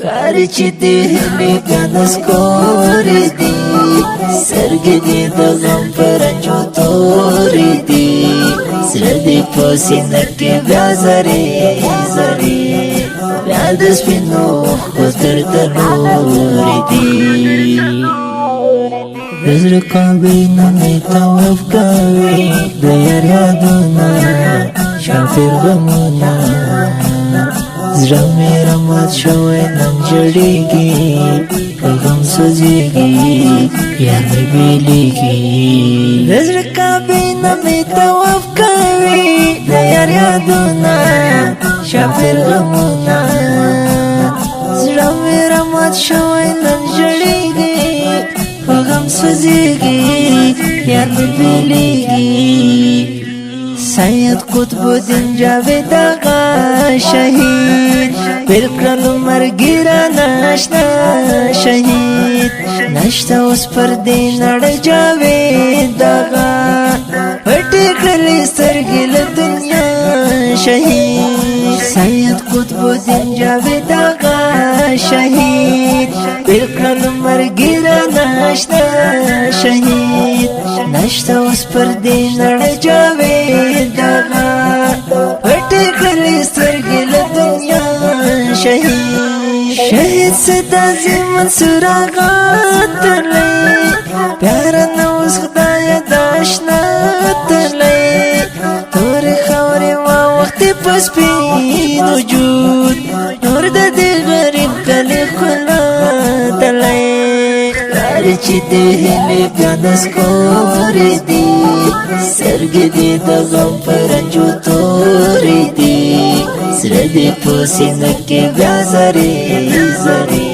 خاري چې دې هلي ګنس کورې دي سرګې دې د غم پر رنجو تورې دي زړه دې په سینه کې بیا زرې زرې بیا د سپینو اوښکو درته نورې دي د زړه کابینه مې طواف کوي د یار یادونه شافر غمونه زړه مې رمات شوی نن جړېږي په غم سوځېږي یار مې بېلېږي د زړه کابینه مې طواف کوي د یار یادونه شافر غمونه زړه مې رمات شوی نن جړېږي په غم سوځېږي یار مې بېلېږي سید قطب الدین جاوید آغا شهید بالکل مرګی را ناشنا شهید نشته اوس پر دې نړۍ جاوید آغا پټې کړلې سترګې له دنیا شهید سید قطب الدین جاوید آغا شهید بالکل مرګی را ناشنا شهید نشته اوس پر دې نړۍ جاوید آغا پټې کړلې سترګې له دنیا شهید شهید ستاسي منصور آغا ترلی پیاره نه اوس خدایه دا اشنا ترلی تورې خاورې واوښتې په سپین وجود نور د دې غریب کلي ښکلا ترلی خاري چې دې هلي ګنس کورې دي سرګې دې د غم په رنجو تورې دي زړه دې په سینه کې بیا زرې زرې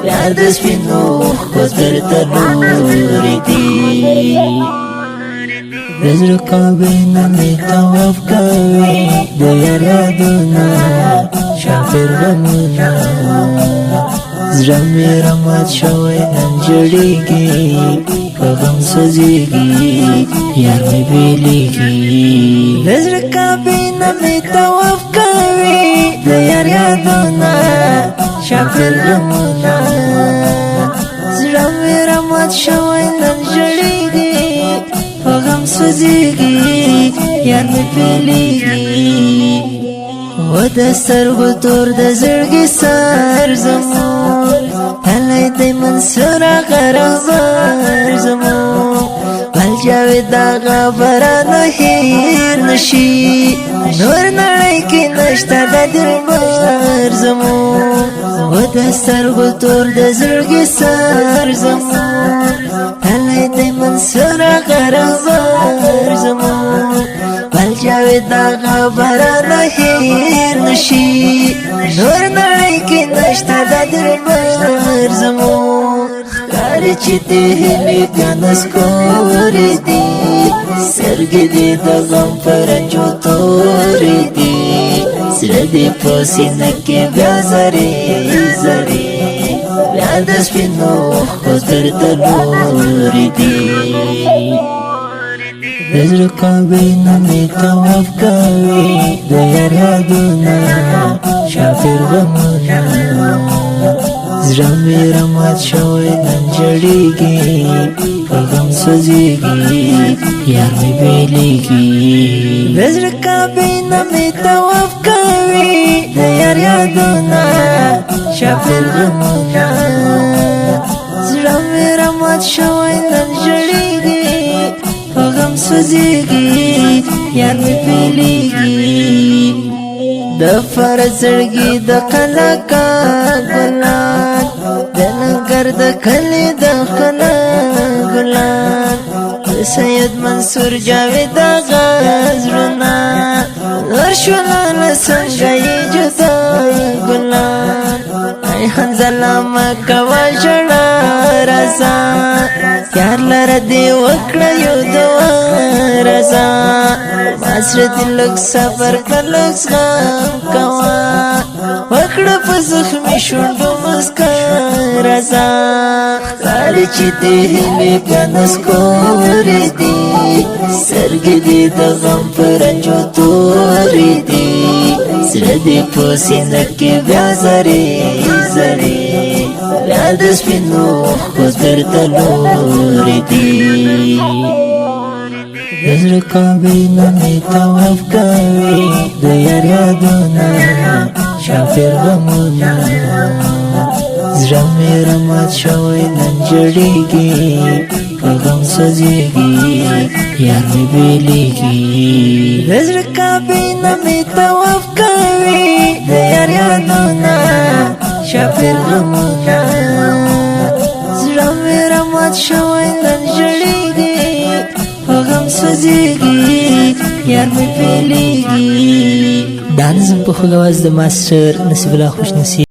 بیا د سپینو اوښکو درته نورې دي د زړه کابینه مې طواف کوي د یار یادونه شافر غمونه زړه مې رمات شوی نن جړېږي په غم سوځېږي یار مې بېلېږي د زړه کابینه مې طواف کوي د یار یادونه شافر غمونه زړه مې رمات شوی نن جړېږي په غم سوځېږي یار مې بېلېږي و د سترګو تور د زړګي سر زمون هلی دی منصور آغا رهبر زمون بل جاوید آغا برانه هیر نشي نور نړۍ کې نشته د دلبر زمون و د سترګو تور د زړګي سر زمون هلی دی منصور آغا رهبر زمون بل جاوید آغا برانه هیر نشي نور نړۍ کې نشته د دلبر زمون خاري چې دې هلي ګنس کورې دي سرګې دې د غم په رنجو تورې دي زړه دې په سینه کې بیا زرې زرې بیا د سپینو اوښکو درته نورې دي د زړه کابینه مې طواف کوي د یار یادونه شافر غمونه زړه مې رمات شوی نن جړېږي په غم سوځېږي یار مې بېلېږي د زړه کابینه مې طواف کوي د یار یادونه شافر غمونه زړه مې رمات شوی نن جړېږي په غم سوځېږي یار مې بېلېږي د فرز زړګي د قلقه ګلان د ننګر د کلي د ښکلا ګلان د سید منصور جاوید آغا زړونه ورشوله له څنګه یې جدا ګلان ای حنظله مه کوه ژړه راځه یار لره دې وکړه یو دوا رضا ماسره دې لږ صبر کړه لږ زغم کوه وکړه په زخمي شونډو مسکا رضا خاري چې دې هلي ګنس کورې دي سرګې دې د غم په رنجو تورې دي زړه دې په سینه کې بیا زری زری بیا د سپینو اوښکو درته لورې دي د زړه کابینه مې طواف کوي د یار یادونه شافر غمونه زړه مې رمات شوی نن جړېږي په غم سوځېږي یار مې بېلېږي د زړه کابینه مې طواف کوي د یار یادونه شافر غمونه زړه مې رمات شوی نن جړېږي په غم سوځېږي یار مې بېلېږي دا نظم په خوږ اواز د ماسټر نصیب الله خوشنصیب